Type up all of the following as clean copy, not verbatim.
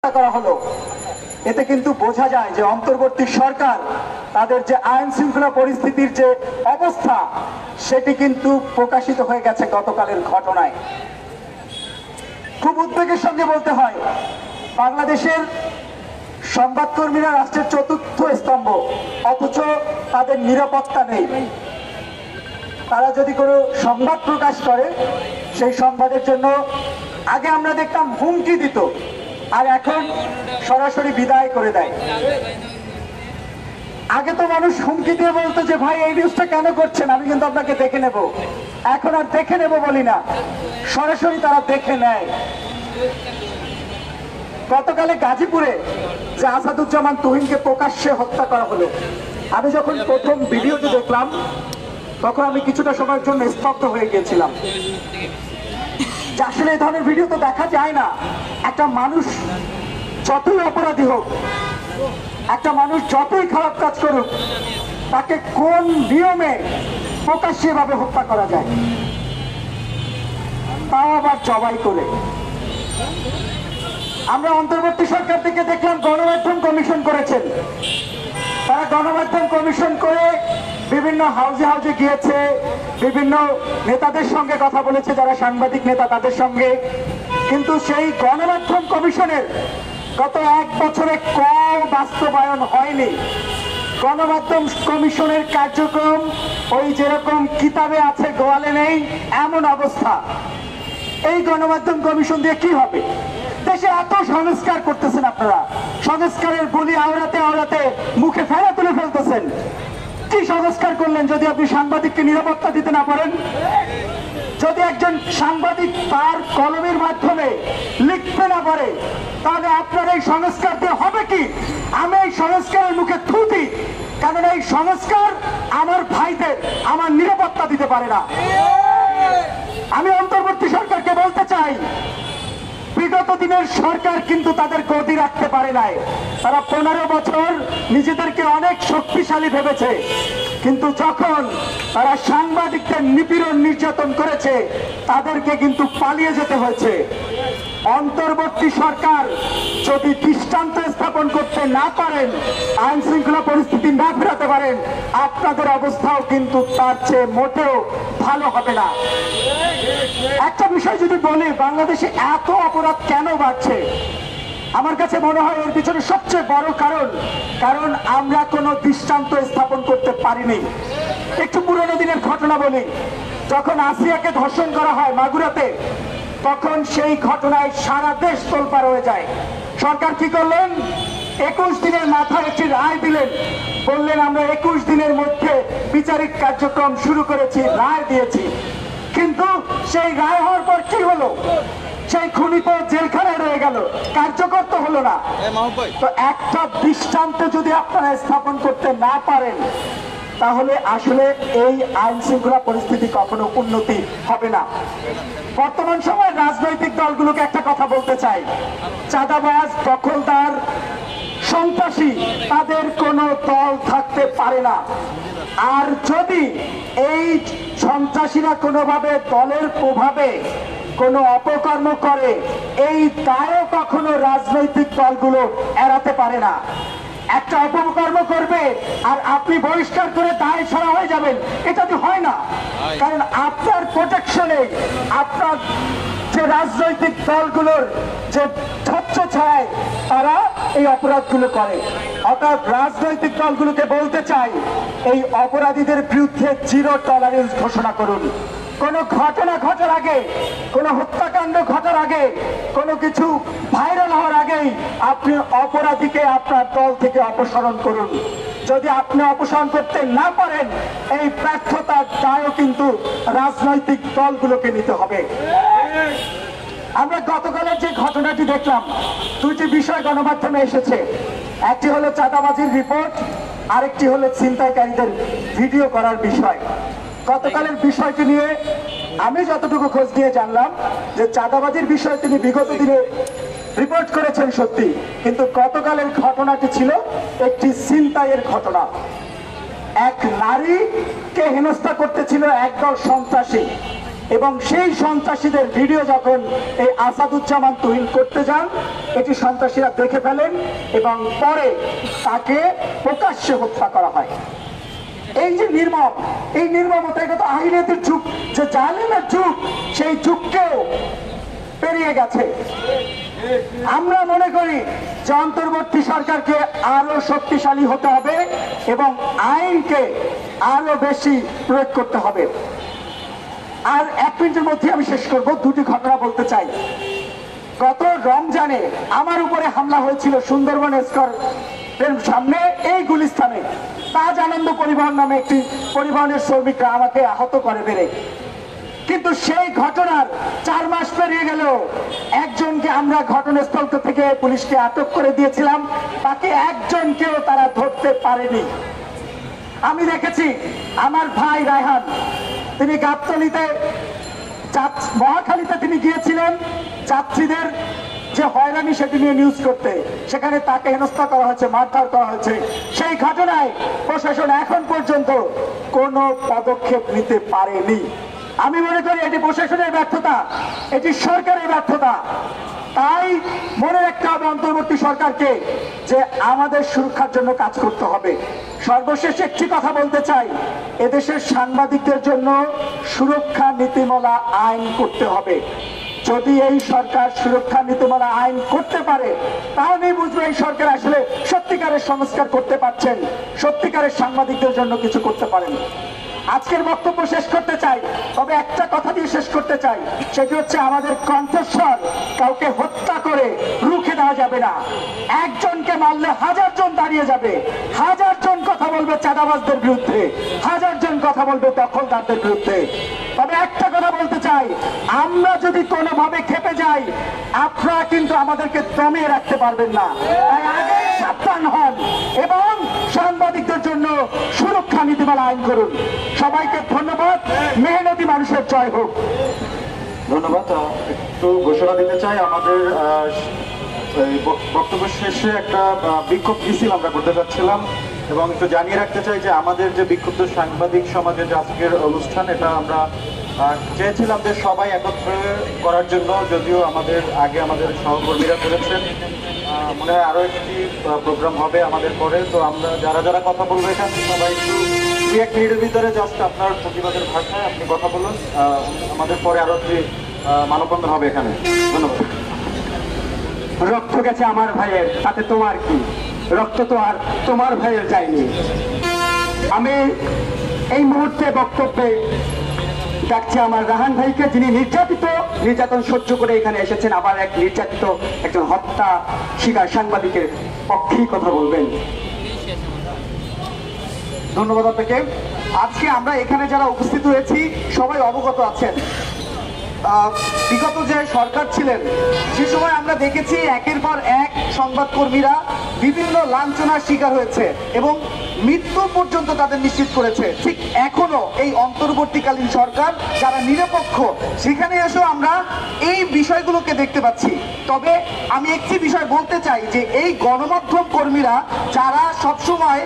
হত্যা করা হলো, এতে কিন্তু বোঝা যায় যে অন্তর্বর্তী সরকার তাদের যে আইন শৃঙ্খলা পরিস্থিতির যে অবস্থা সেটি কিন্তু প্রকাশিত হয়ে গেছে গতকালের ঘটনায়। খুব উদ্বেগের সঙ্গে বলতে হয়, বাংলাদেশের সংবাদকর্মীরা রাষ্ট্রের চতুর্থ স্তম্ভ, অথচ তাদের নিরাপত্তা নেই। তারা যদি কোনো সংবাদ প্রকাশ করে সেই সংবাদের জন্য আগে আমরা দেখতাম হুমকি দিত, আর এখন সরাসরি বিদায় করে দেয়। আগে তো মানুষ হুমকি দিয়ে বলতো যে ভাই এই নিউজটা কেন করছেন, আমি কিন্তু আপনাকে দেখে নেব। এখন আর দেখে নেব বলি না, সরাসরি তারা দেখে নেয়। গতকালে গাজীপুরে যে আসাদুজ্জামান তুহিনকে প্রকাশ্যে হত্যা করা হলো, আমি যখন প্রথম ভিডিওটি দেখলাম তখন আমি কিছুটা সময়ের জন্য স্তব্ধ হয়ে গিয়েছিলাম। আসলে এই ধরনের ভিডিও তো দেখা যায় না। একটা মানুষ যতই অপরাধী হোক, একটা মানুষ যতই খারাপ কাজ করুক, তাকে কোন নিয়মে প্রকাশ্যে ভাবে হত্যা করা যায়, তাও আবার জবাই করে। আমরা অন্তর্বর্তী সরকার থেকে দেখলাম গণমাধ্যম কমিশন করেছেন। তারা গণমাধ্যম কমিশন করে বিভিন্ন হাউজে হাউজে গিয়েছে, বিভিন্ন নেতাদের সঙ্গে কথা বলেছে, যারা সাংবাদিক নেতা তাদের সঙ্গে। কিন্তু সেই গণমাধ্যম কমিশনের গত 1 বছরে কম বাস্তবায়ন হয়নি। গণমাধ্যম কমিশনের কার্যক্রম ওই যেরকম কিতাবে আছে গোয়ালে নেই, এমন অবস্থা। এই গণমাধ্যম কমিশন দিয়ে কি হবে? দেশে এত সংস্কার করতেছেন আপনারা, সংস্কারের বলি আওড়াতে আওড়াতে মুখে ফেলা তুলে ফেলতেছেন। কি সংস্কার করলেন যদি আপনি সাংবাদিককে নিরাপত্তা দিতে না পারেন? যদি একজন সাংবাদিক তার কলমের মাধ্যমে লিখতে না পারে, তাহলে আপনার এই সংস্কার দিয়ে হবে কি? আমি এই সংস্কারের মুখে থু দিই, কারণ এই সংস্কার আমার ভাইদের আমার নিরাপত্তা দিতে পারে না। আমি অন্তর্বর্তী সরকারকে বলতে চাই, বিগত দিনের সরকার কিন্তু তাদের গদি রাখতে পারে নাই। তারা 15 বছর নিজেদেরকে অনেক শক্তিশালী ভেবেছে, কিন্তু যখন তারা সাংবাদিকদের নিপীড়ন নির্যাতন করেছে, তাদেরকে কিন্তু পালিয়ে যেতে হয়েছে। অন্তর্বর্তী সরকার যদি দৃষ্টান্ত স্থাপন করতে না পারেন, আইন শৃঙ্খলা পরিস্থিতি না ফেরাতে পারেন, আপনাদের অবস্থাও কিন্তু তার চেয়ে মোটেও ভালো হবে না। একটা বিষয় যদি বলি, বাংলাদেশে এত অপরাধ কেন বাড়ছে? আমার কাছে মনে হয় এর পিছনে সবচেয়ে বড় কারণ আমরা কোনো দৃষ্টান্ত স্থাপন করতে পারিনি। একটু পুরোনো দিনের ঘটনা বলি। যখন আসিয়াকে ধর্ষণ করা হয় মাগুরাতে, তখন সেই ঘটনায় সারা দেশ তোলপাড় হয়ে যায়। সরকার কি করলেন? 21 দিনের মাথায় একটি রায় দিলেন, বললেন আমরা 21 দিনের মধ্যে বিচারিক কার্যক্রম শুরু করেছি, রায় দিয়েছি। কিন্তু সেই রায় হওয়ার পর কি হলো? সেই খুনি তো জেলখানায় রয়ে গেল, কার্যকর তো হলো না। তো একটা দৃষ্টান্ত যদি আপনারা স্থাপন করতে না পারেন, তাহলে আসলে এই আইন শৃঙ্খলা পরিস্থিতি কখনো উন্নতি হবে না। বর্তমান সময়ে রাজনৈতিক দলগুলোকে একটা কথা বলতে চাই, চাঁদাবাজ, দখলদার, সন্ত্রাসী তাদের কোনো দল থাকতে পারে না। আর যদি এই সন্ত্রাসীরা কোনোভাবে দলের প্রভাবে কোনো অপকর্ম করে, এই দায়ও কখনো রাজনৈতিক দলগুলো এড়াতে পারে না। একটা অপকর্ম করবে আর আপনি বহিষ্কার করে দায় ছড়া হয়ে যাবেন, এটা তো হয় না। কারণ আপনার প্রোটেকশনে আপনার যে রাজনৈতিক দলগুলোর যে ছত্রছায়ায় তারা এই অপরাধগুলো করে। অর্থাৎ রাজনৈতিক দলগুলোকে বলতে চাই, এই অপরাধীদের বিরুদ্ধে 0 টলারেন্স ঘোষণা করুন। কোনো ঘটনা ঘটার আগে, কোনো হত্যাকাণ্ড ঘটার আগে, কোনো কিছু ভাইরাল হওয়ার আগেই আপনি অপরাধীকে আপনার দল থেকে অপসারণ করুন। যদি আপনি অপসারণ করতে না পারেন, এই ব্যর্থতার দায়ও কিন্তু রাজনৈতিক দলগুলোকে নিতে হবে। আমরা গতকালের যে ঘটনাটি দেখলাম, 2টি বিষয় গণমাধ্যমে এসেছে। একটি হলো চাঁদাবাজির রিপোর্ট, আরেকটি হলো ছিনতাইকারীদের ভিডিও করার বিষয়। গতকালের বিষয়টি নিয়ে আমি যতটুকু খোঁজ নিয়ে জানলাম যে চাঁদাবাজির বিষয়ে তিনি বিগত দিনে রিপোর্ট করেছেন সত্যি, কিন্তু গতকালের ঘটনাটি ছিল একটি ছিনতাইয়ের ঘটনা। এক নারীকে হেনস্থা করতেছিল একদল সন্ত্রাসী। এবং সেই সন্ত্রাসীদের ভিডিও যখন এই আসাদুজ্জামান তুহিন করতে যান, এটি সন্ত্রাসীরা দেখে ফেলেন এবং পরে তাকে প্রকাশ্যে হত্যা করা হয়। এই যে নির্মম, এই নির্মমতা, এটা তো আহিরিয়াতের যুগ, যে জালিমের যুগ, সেই যুগকেও পেরিয়ে গেছে। আমরা মনে করি যে অন্তর্বর্তী সরকারকে আরো শক্তিশালী হতে হবে এবং আইনকে আরো বেশি প্রয়োগ করতে হবে। আর 1 মিনিটের মধ্যে আমি শেষ করব। দুটি ঘটনা বলতে চাই। গত রমজানে আমার উপরে হামলা হয়েছিল সুন্দরবন স্কোয়ারের সামনে, এই গুলিস্তানে। তাজ আনন্দ পরিবহন নামে একটি পরিবহনের শ্রমিকরা আমাকে আহত করে বেড়ে। কিন্তু সেই ঘটনার 4 মাস পেরিয়ে গেলেও একজনকে আমরা ঘটনাস্থল থেকে পুলিশকে আটক করে দিয়েছিলাম, তাকে একজনকেও তারা ধরতে পারেনি। আমি দেখেছি আমার ভাই রায়হান, তিনি গাবতলীতে, মহাখালীতে তিনি গিয়েছিলেন যাত্রীদের যে হয়রানি সেটি নিয়ে নিউজ করতে। সেখানে তাকে হেনস্থা করা হয়েছে, মারধর করা হয়েছে। সেই ঘটনায় প্রশাসন এখন পর্যন্ত কোনো পদক্ষেপ নিতে পারেনি। আমি মনে করি এটি প্রশাসনের ব্যর্থতা, এটি সরকারের ব্যর্থতা। তাই মনে রাখতে হবে অন্তর্বর্তী সরকারকে যে আমাদের সুরক্ষার জন্য কাজ করতে হবে। সর্বশেষ একটি কথা বলতে চাই, এদেশের সাংবাদিকদের জন্য সুরক্ষা নীতিমালা আইন করতে হবে। যদি এই সরকার সুরক্ষা নীতিমালা আইন করতে পারে, তাহলেই বুঝবে এই সরকার আসলে সত্যিকারের সংস্কার করতে পারছেন, সত্যিকারের সাংবাদিকদের জন্য কিছু করতে পারেন। আজকের বক্তব্য শেষ করতে চাই, তবে একটা কথা দিয়ে শেষ করতে চাই, সেটি হচ্ছে আমাদের কণ্ঠস্বর কাউকে হত্যা করে রুখে দেওয়া যাবে না। একজনকে মারলে 1000 জন দাঁড়িয়ে যাবে, 1000 জন কথা বলবে চাঁদাবাজদের বিরুদ্ধে, 1000 জন কথা বলবে দখলদারদের বিরুদ্ধে। তবে একটা কথা বলতে চাই, আমরা যদি কোনোভাবে খেপে যাই, আপনারা কিন্তু আমাদেরকে দমিয়ে রাখতে পারবেন না। তাই আগে সাবধান হন এবং সাংবাদিকদের জন্য সুরক্ষা নীতিমালা আইন করুন। সবাইকে ধন্যবাদ। মেহনতি মানুষের জয় হোক। ধন্যবাদ। একটু ঘোষণা দিতে চাই, আমাদের বক্তব্য শেষে একটা বিক্ষোভ মিছিল আমরা করতে যাচ্ছিলাম এবং একটু জানিয়ে রাখতে চাই যে আমাদের যে বিক্ষুব্ধ সাংবাদিক সমাজের যে আজকের অনুষ্ঠান, এটা আমরা চেয়েছিলাম যে সবাই একত্রে করার জন্য, যদিও আমাদের আগে আমাদের সহকর্মীরা করেছেন। মনে হয় আরও একটি প্রোগ্রাম হবে আমাদের পরে। তো আমরা যারা যারা কথা বলবো এখানে সবাই একটু 2-1 মিনিটের ভিতরে জাস্ট আপনার প্রতিবাদের ভাষায় আপনি কথা বলুন। আমাদের পরে আরও একটি মানববন্ধন হবে এখানে। ধন্যবাদ। রক্ত গেছে আমার ভাইয়ের, তাতে তোমার কি? রক্ত তো আর তোমার ভাইয়ের যায়নি। আমি এই মুহূর্তে বক্তব্যে ডাকছি আমার রাহান ভাইকে, যিনি নির্যাতন সহ্য করে এখানে এসেছেন, আবার এক নির্যাতিত একজন হত্যা শিকার সাংবাদিকের পক্ষেই কথা বলবেন। ধন্যবাদ আপনাকে। আজকে আমরা এখানে যারা উপস্থিত হয়েছি সবাই অবগত আছেন, বিগত যে সরকার ছিলেন সে সময় আমরা দেখেছি একের পর এক সংবাদকর্মীরা বিভিন্ন লাঞ্ছনার শিকার হয়েছে এবং মৃত্যু পর্যন্ত তাদের নিশ্চিত করেছে। ঠিক এখনো এই অন্তর্বর্তীকালীন সরকার যারা নিরপেক্ষ, সেখানে এসেও আমরা এই বিষয়গুলোকে দেখতে পাচ্ছি। তবে আমি একটি বিষয় বলতে চাই যে এই গণমাধ্যম কর্মীরা যারা সবসময়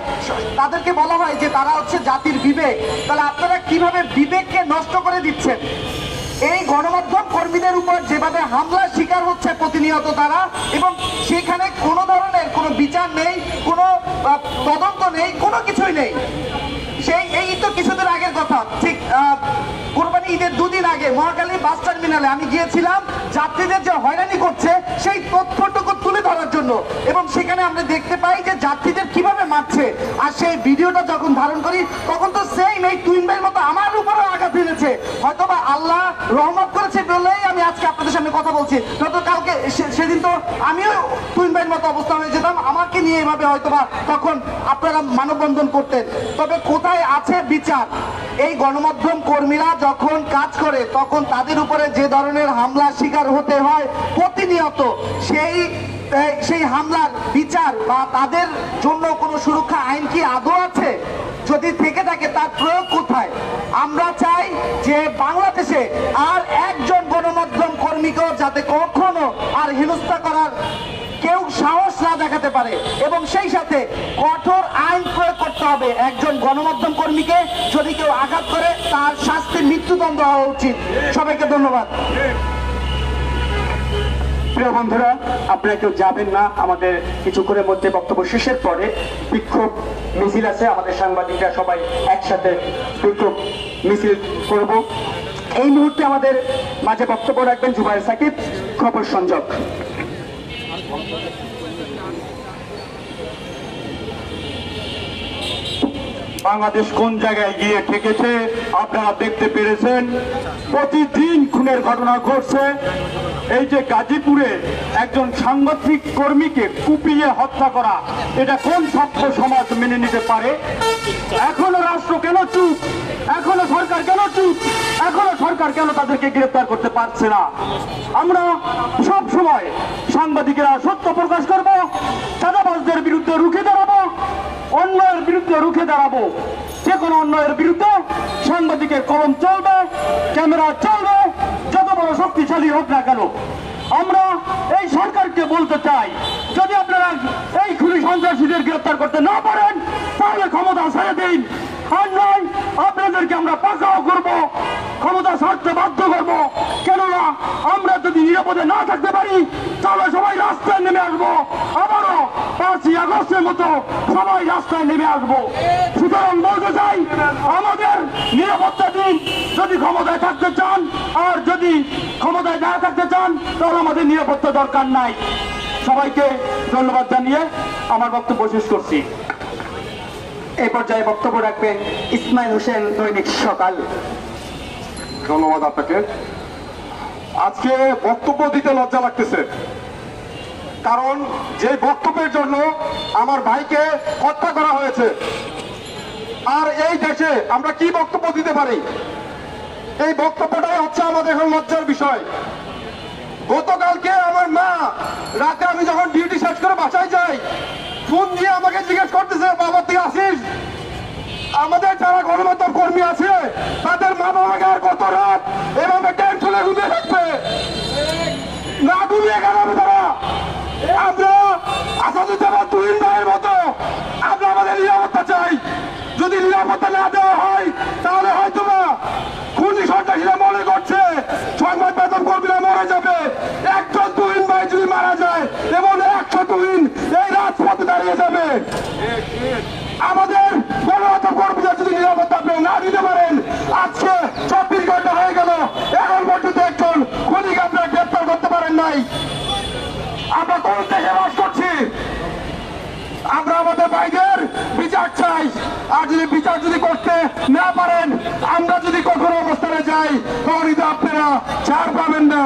তাদেরকে বলা হয় যে তারা হচ্ছে জাতির বিবেক, তাহলে আপনারা কিভাবে বিবেককে নষ্ট করে দিচ্ছেন? এই গণমাধ্যম কর্মীদের উপর যেভাবে হামলার শিকার হচ্ছে প্রতিনিয়ত তারা, এবং সেখানে কোনো ধরনের কোনো বিচার নেই, কোনো তদন্ত নেই, কোনো কিছুই নেই। এই তো কিছুদিন আগের কথা, ঠিক কোরবানি ঈদের 2 দিন আগে মহাখালী বাস টার্মিনালে আমি গিয়েছিলাম যাত্রীদের যে হয়রানি করছে সেই তথ্যটুকু তুলে ধরার জন্য, এবং সেখানে আমরা দেখতে পাই যে যাত্রীদের কিভাবে মারছে। আর সেই ভিডিওটা যখন ধারণ করি তখন তো সেম এই তুহিন ভাইয়ের মতো আমার উপরেও আঘাত এনেছে। হয়তোবা আল্লাহ রহমত করেছে বলেই আমি আজকে আপনাদের সামনে কথা বলছি, নয়তো কালকে সেদিন তো আমিও তুহিন ভাইয়ের মতো অবস্থা হয়ে যেতাম, আমাকে নিয়ে এভাবে হয়তোবা তখন আপনারা মানববন্ধন করতেন। তবে কোথায় আছে বিচার? এই গণমাধ্যম কর্মীরা যখন কাজ করে তখন তাদের উপরে যে ধরনের হামলার শিকার হতে হয় প্রতিনিয়ত, সেই হামলার বিচার বা তাদের জন্য কোনো সুরক্ষা আইন কি আদৌ আছে? যদি থেকে থাকে তার প্রয়োগ কোথায়? আমরা চাই যে বাংলাদেশে আর একজন গণমাধ্যম কর্মীকেও যাতে কখনো আর হেনস্থা করার কেউ সাহস না দেখাতে পারে, এবং সেই সাথে কঠোর আইন প্রয়োগ করতে হবে। একজন গণমাধ্যম কর্মীকে যদি কেউ আঘাত করে তার শাস্তির মৃত্যুদণ্ড হওয়া উচিত। সবাইকে ধন্যবাদ। প্রিয় বন্ধুরা, আপনারা কেউ যাবেন না, আমাদের কিছুক্ষণের মধ্যে বক্তব্য শেষের পরে বিক্ষোভ মিছিল আছে, আমাদের সাংবাদিকরা সবাই একসাথে বিক্ষোভ মিছিল করব। এই মুহূর্তে আমাদের মাঝে বক্তব্য রাখবেন জুবায়ের সাকিব, খবর সংযোগ। বাংলাদেশ কোন জায়গায় গিয়ে ঠেকেছে আপনারা দেখতে পেরেছেন। প্রতিদিন খুনের ঘটনা ঘটছে। এই যে গাজীপুরে একজন সাংবাদিক কর্মীকে কুপিয়ে হত্যা করা, এটা কোন ছাত্র সমাজ মেনে নিতে পারে? এখনো রাষ্ট্র কেন চুপ? এখনো সরকার কেন চুপ? এখনো সরকার কেন তাদেরকে গ্রেফতার করতে পারছে না? আমরা সব সময় সাংবাদিকেরা সত্য প্রকাশ করব, চাঁদাবাজদের বিরুদ্ধে রুখে দাঁড়াবো, অন্যায়ের বিরুদ্ধে রুখে দাঁড়াবো। যে কোনো অন্যায়ের বিরুদ্ধে সাংবাদিকের কলম চলবে, ক্যামেরা চলবে, যত বড় শক্তিশালী হোক না কেন। আমরা এই সরকারকে বলতে চাই, যদি আপনারা এই খুনি সন্ত্রাসীদের গ্রেফতার করতে না পারেন তাহলে ক্ষমতা ছেড়ে দিন। আর নয়, আপনাদেরকে আমরা পাকাও করব, ক্ষমতা ছাড়তে বাধ্য করবো। কেননা আমরা যদি নিরাপদে না থাকতে পারি তাহলে সবাই রাস্তায় নেমে আসবো, আবারও 5ই আগস্টের মতো সবাই রাস্তায় নেমে আসবো। সুতরাং বলতে চাই, আমাদের নিরাপত্তা দিন যদি ক্ষমতায় থাকতে চান, আর যদি ক্ষমতায় না থাকতে চান তাহলে আমাদের নিরাপত্তা দরকার নাই। সবাইকে ধন্যবাদ জানিয়ে আমার বক্তব্য শেষ করছি। এই পর্যায়ে বক্তব্য রাখবেন ইসমাইল হোসেন, দৈনিক সকাল। ধন্যবাদ আপনাকে। আজকে বক্তব্য দিতে লজ্জা লাগতেছে, কারণ যে বক্তব্যের জন্য আমার ভাইকে হত্যা করা হয়েছে, আর এই দেশে আমরা কি বক্তব্য দিতে পারি? এই বক্তব্যটাই হচ্ছে আমাদের এখন লজ্জার বিষয়। গতকালকে আমার মা রাতে আমি যখন ডিউটি শেষ করে বাসায় যাই, ফোন দিয়ে আমাকে জিজ্ঞেস করতেছে, বাবা তুই আসিস? আমাদের যারা গণমাধ্যম কর্মী আছে তাদের মা বাবাকে আর কত রাত এভাবে টেনশনে ঘুমিয়ে থাকবে? না ঘুমিয়ে গেল তারা। আমরা আসাদুজ্জামান তুহিন ভাইয়ের মতো আমরা আমাদের নিরাপত্তা চাই। যদি নিরাপত্তা না দেওয়া হয় তাহলে হয়তো না খুনি সন্ত্রাসীরা মনে করছে সংবাদ মাধ্যম কর্মীরা মরে যাবে। একজন তুহিন ভাই যদি মারা যায় এবং 100 তুহিন এই রাজপথে দাঁড়িয়ে যাবে। আমাদের গণমাধ্যম কর্মীরা যদি নিরাপত্তা আপনারা না দিতে পারেন, আজকে 24 ঘন্টা হয়ে গেল, এখন পর্যন্ত একজন খুনিকে আপনারা গ্রেপ্তার করতে পারেন নাই। আমরা কোন দেশে বাস করছি? আমরা আমাদের ভাইদের বিচার চাই। আর যদি বিচার যদি করতে না পারেন, আমরা যদি কঠোর অবস্থানে যাই, তাহলে আপনারা ছাড় পাবেন না।